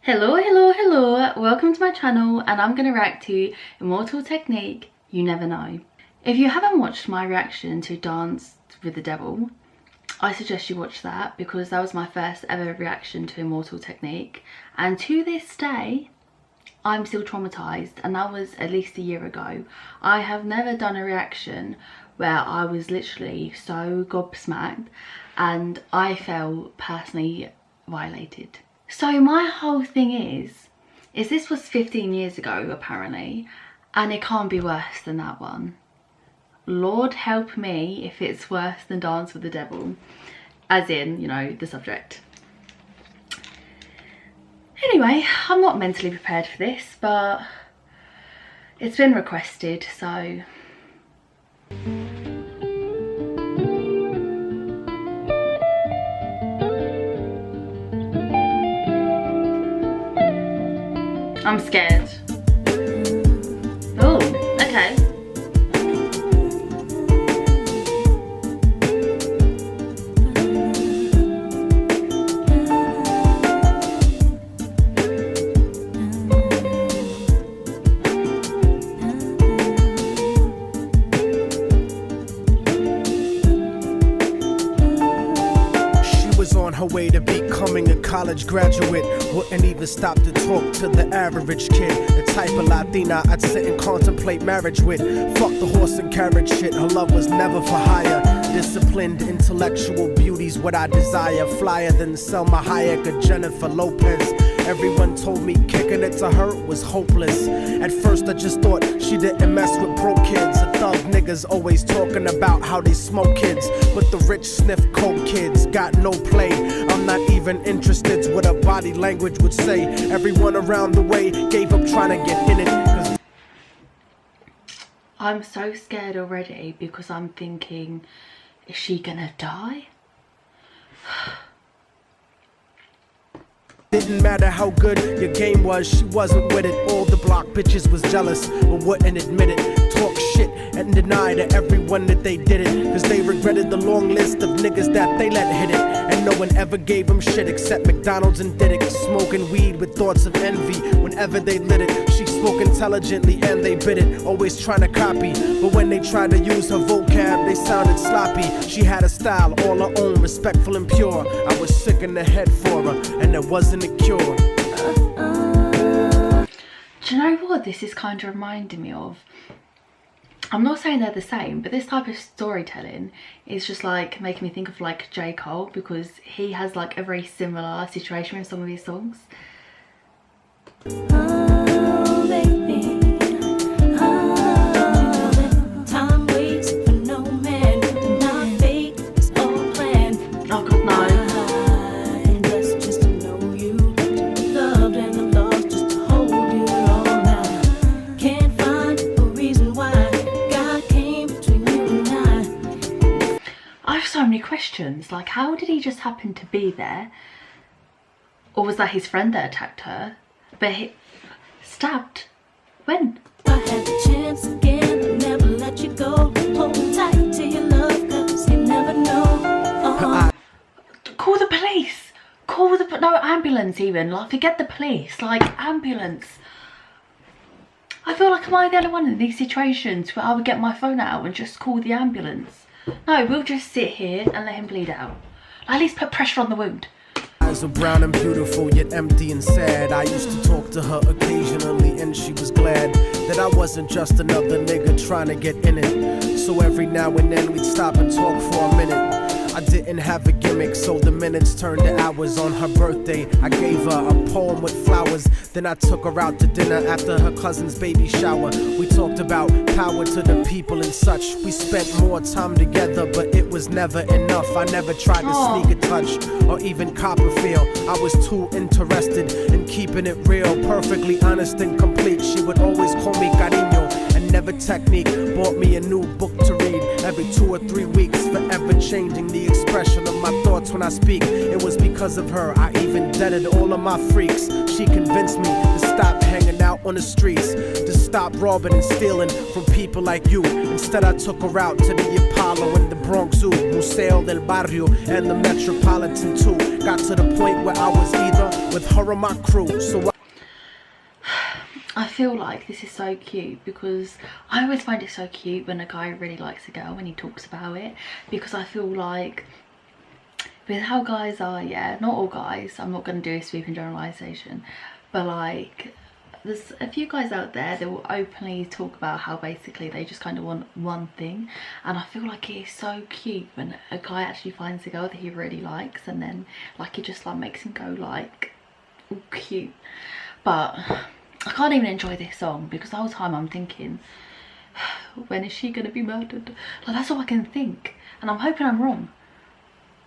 Hello, welcome to my channel, and I'm going to react to Immortal technique, You Never Know. If you haven't watched my reaction to Dance with the Devil, I suggest you watch that because that was my first ever reaction to Immortal technique, and to this day I'm still traumatized, and that was at least a year ago. I have never done a reaction where I was literally so gobsmacked and I felt personally violated. So my whole thing is this was 15 years ago apparently, and it can't be worse than that one. Lord help me if it's worse than Dance with the Devil, as in, you know, the subject. Anyway, I'm not mentally prepared for this, but it's been requested, so... I'm scared. Oh, okay. On her way to becoming a college graduate, wouldn't even stop to talk to the average kid. The type of Latina I'd sit and contemplate marriage with. Fuck the horse and carriage shit, her love was never for hire. Disciplined intellectual beauty's what I desire. Flyer than Selma Hayek or Jennifer Lopez. Everyone told me kicking it to her was hopeless. At first I just thought she didn't mess with broke kids. The thug niggas always talking about how they smoke kids, but the rich sniff coke kids got no play. I'm not even interested what her body language would say. Everyone around the way gave up trying to get in it. I'm so scared already because I'm thinking, is she gonna die? Didn't matter how good your game was, she wasn't with it. All the block bitches was jealous, but wouldn't admit it. Talk shit and deny to everyone that they did it, cause they regretted the long list of niggas that they let hit it. And no one ever gave them shit except McDonald's and Diddick. Smoking weed with thoughts of envy whenever they lit it. She spoke intelligently and they bit it, always trying to copy, but when they tried to use her vocab they sounded sloppy. She had a style all her own, respectful and pure. I was sick in the head for her, and there wasn't a cure. Do you know what this is kind of reminding me of? I'm not saying they're the same, but this type of storytelling is just like making me think of like J. Cole, because he has like a very similar situation with some of his songs. Oh, baby. Oh, time waits for no man. Not fate, it's all planned. Oh god, no. I'm blessed just to know you, to be loved and I'm lost just to hold you all now. Can't find a reason why God came between you and I. I have so many questions, like how did he just happen to be there? Or was that his friend that attacked her? But he stabbed when? I had the chance again, I'll never let you go. Hold tight to your love, cause you never know. Call the police! Call the, no, ambulance even, like forget the police, like ambulance. I feel like am I the only one in these situations where I would get my phone out and just call the ambulance? No, we'll just sit here and let him bleed out. At least put pressure on the wound. Eyes were brown and beautiful, yet empty and sad. I used to talk to her occasionally, and she was glad that I wasn't just another nigga trying to get in it. So every now and then we'd stop and talk for a minute. I didn't have a gimmick, so the minutes turned to hours. On her birthday, I gave her a poem with flowers. Then I took her out to dinner after her cousin's baby shower. We talked about power to the people and such. We spent more time together, but it was never enough. I never tried to sneak a touch or even cop a feel. I was too interested in keeping it real, perfectly honest and complete. She would always call me cariño and never technique. Bought me a new book to read every 2 or 3 weeks, forever changing the expression of my thoughts when I speak. It was because of her I even deaded all of my freaks. She convinced me to stop hanging out on the streets, to stop robbing and stealing from people like you. Instead I took her out to the Apollo and the Bronx Zoo, Museo del Barrio and the Metropolitan too. Got to the point where I was either with her or my crew, so I feel like this is so cute because I always find it so cute when a guy really likes a girl when he talks about it, because I feel like with how guys are, yeah, not all guys, I'm not going to do a sweeping generalization, but like there's a few guys out there that will openly talk about how basically they just kind of want one thing, and I feel like it is so cute when a guy actually finds a girl that he really likes and then like it just like makes him go like all cute. But I can't even enjoy this song because the whole time I'm thinking, when is she gonna be murdered? Like that's all I can think, and I'm hoping I'm wrong.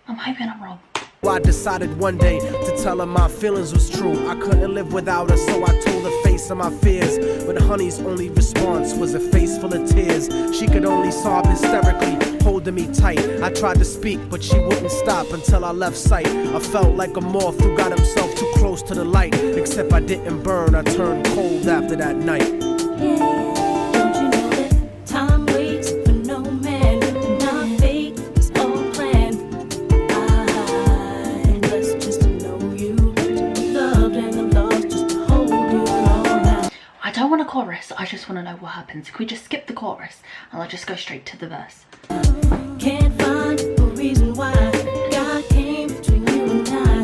I'm hoping I'm wrong. I decided one day to tell her my feelings was true. I couldn't live without her, so I told her face of my fears. But honey's only response was a face full of tears. She could only sob hysterically, holding me tight. I tried to speak, but she wouldn't stop until I left sight. I felt like a moth who got himself too close to the light. Except I didn't burn, I turned cold after that night. Don't you know that time waits for no man, and our fate is all planned? I'm blessed just to know you, to be loved and I'm lost just to hold you all now. I don't want a chorus, I just want to know what happens. Can we just skip the chorus and I'll just go straight to the verse? Can't find a reason why God came between you and I.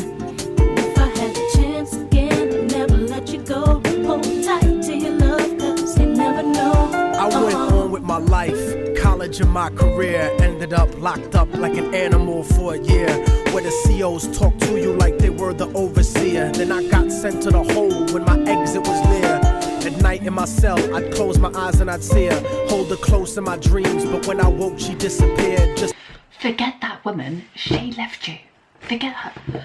If I had the chance again, I'd never let you go. Hold tight to your love, cause you never know. I went on with my life, college and my career. Ended up locked up like an animal for a year, where the COs talk to you like they were the overseer. Then I got sent to the hole when my exit was near. At night in my cell, I'd close my eyes and I'd see her, hold her close in my dreams, but when I woke she disappeared. Just Forget that woman, she left you. Forget her.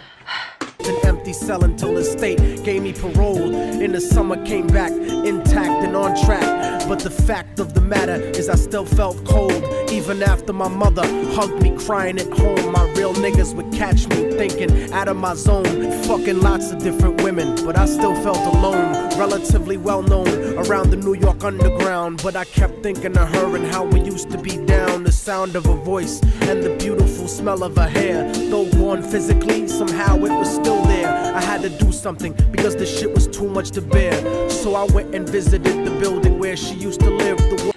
an empty cell until the state gave me parole. In the summer came back intact and on track, but the fact of the matter is I still felt cold. Even after my mother hugged me crying at home, my real niggas would catch me thinking out of my zone, fucking lots of different women, but I still felt alone. Relatively well known around the New York underground, but I kept thinking of her and how we used to be down. The sound of her voice and the beautiful smell of her hair, though gone physically, somehow it was still there. I had to do something because the shit was too much to bear, so I went and visited the building where she used to live. The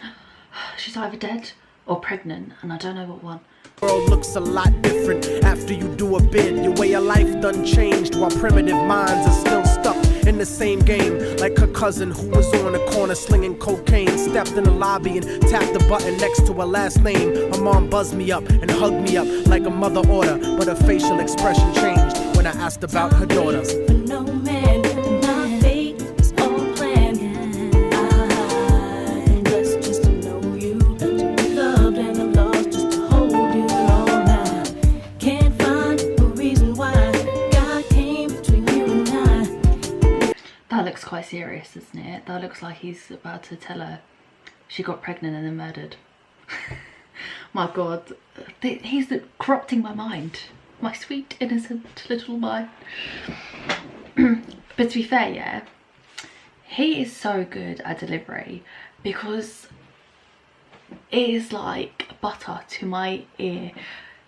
She's either dead or pregnant, and I don't know what one. world looks a lot different after you do a bid. Your way of life done changed while primitive minds are still stuck in the same game. Like her cousin who was on the corner slinging cocaine, stepped in the lobby and tapped the button next to her last name. Her mom buzzed me up and hugged me up like a mother order, but her facial expression changed when I asked about her daughter. For no man, and our fate is all planned. I'm blessed just to know you, to be loved and I'm lost just to hold you all now. Can't find a reason why God came between you and I. That looks quite serious, doesn't it? That looks like he's about to tell her she got pregnant and then murdered. My God, he's corrupting my mind. My sweet, innocent little mind. But to be fair, yeah, he is so good at delivery because it is like butter to my ear.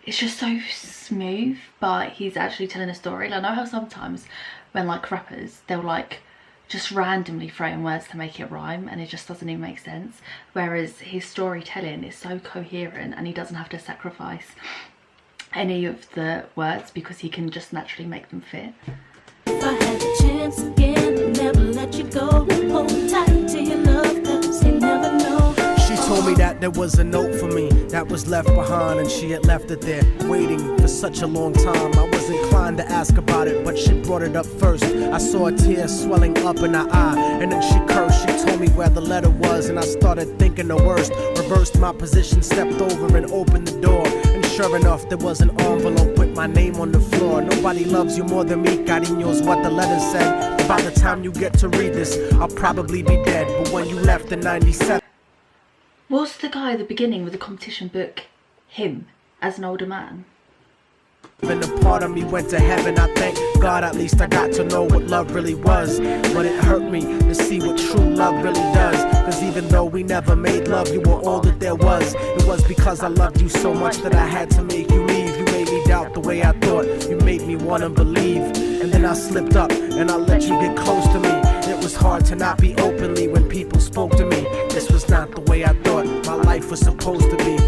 It's just so smooth, but he's actually telling a story. Like, I know how sometimes when like rappers, they'll like just randomly throw in words to make it rhyme and it just doesn't even make sense, whereas his storytelling is so coherent and he doesn't have to sacrifice any of the words because he can just naturally make them fit. If I had the chance again, I'd never let you go. Hold tight to your love, cause you never know. She told me that there was a note for me that was left behind, and she had left it there waiting for such a long time. I was inclined to ask about it, but she brought it up first. I saw a tear swelling up in her eye, and then she cursed. She told me where the letter was, and I started thinking the worst. Reversed my position, stepped over and opened the door, and sure enough there was an envelope with my name on the floor. Nobody loves you more than me, cariño's what the letter said. By the time you get to read this, I'll probably be dead, but when you left in 97, Was the guy at the beginning with the competition book him as an older man? And a part of me went to heaven. I thank God at least I got to know what love really was. But it hurt me to see what true love really does. Cause even though we never made love, you were all that there was. It was because I loved you so much that I had to make you leave. You made me doubt the way I thought. You made me wanna believe. And then I slipped up and I let you get close to me. It was hard to not be openly when people spoke to me. This was not the way I thought my life was supposed to be.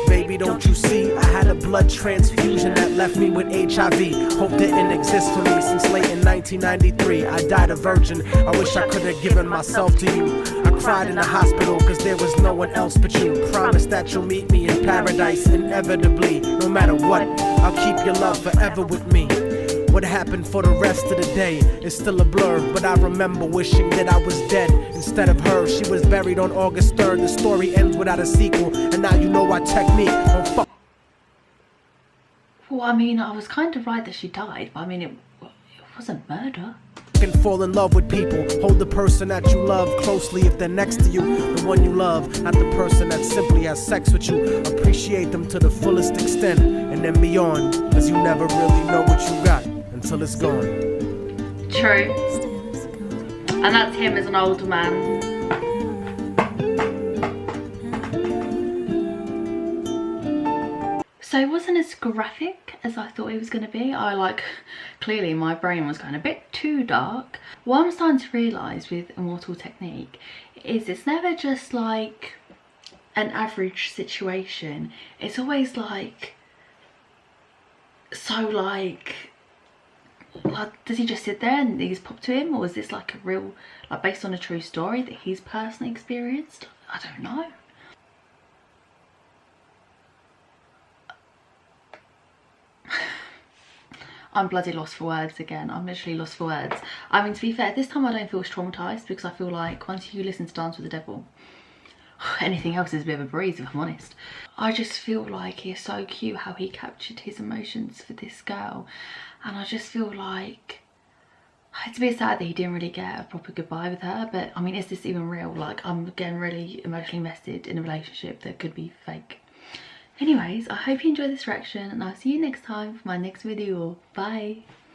Baby, don't you see? I had a blood transfusion that left me with HIV. Hope didn't exist for me since late in 1993. I died a virgin. I wish I could have given myself to you. I cried in the hospital cause there was no one else but you. Promise that you'll meet me in paradise inevitably. No matter what, I'll keep your love forever with me. What happened for the rest of the day is still a blur, but I remember wishing that I was dead instead of her. She was buried on August 3rd. The story ends without a sequel, and now you know our technique. Don't fuck. Well, I mean, I was kind of right that she died, but I mean, it wasn't murder. And fall in love with people. Hold the person that you love closely if they're next to you. The one you love, not the person that simply has sex with you. Appreciate them to the fullest extent and then beyond, cause you never really know what you got until it's gone. True. And that's him as an older man. So it wasn't as graphic as I thought it was going to be. Clearly my brain was going a bit too dark. What I'm starting to realise with Immortal Technique is it's never just like an average situation. It's always like, so like does he just sit there and these pop to him, or is this like a real, like based on a true story that he's personally experienced? I don't know. I'm bloody lost for words again. I'm literally lost for words. I mean, to be fair, this time I don't feel as traumatised because I feel like once you listen to Dance with the Devil, anything else is a bit of a breeze if I'm honest. I just feel like it's so cute how he captured his emotions for this girl, and I just feel like it's a bit sad that he didn't really get a proper goodbye with her. But I mean, is this even real? Like, I'm getting really emotionally invested in a relationship that could be fake. Anyways, I hope you enjoyed this reaction and I'll see you next time for my next video. Bye.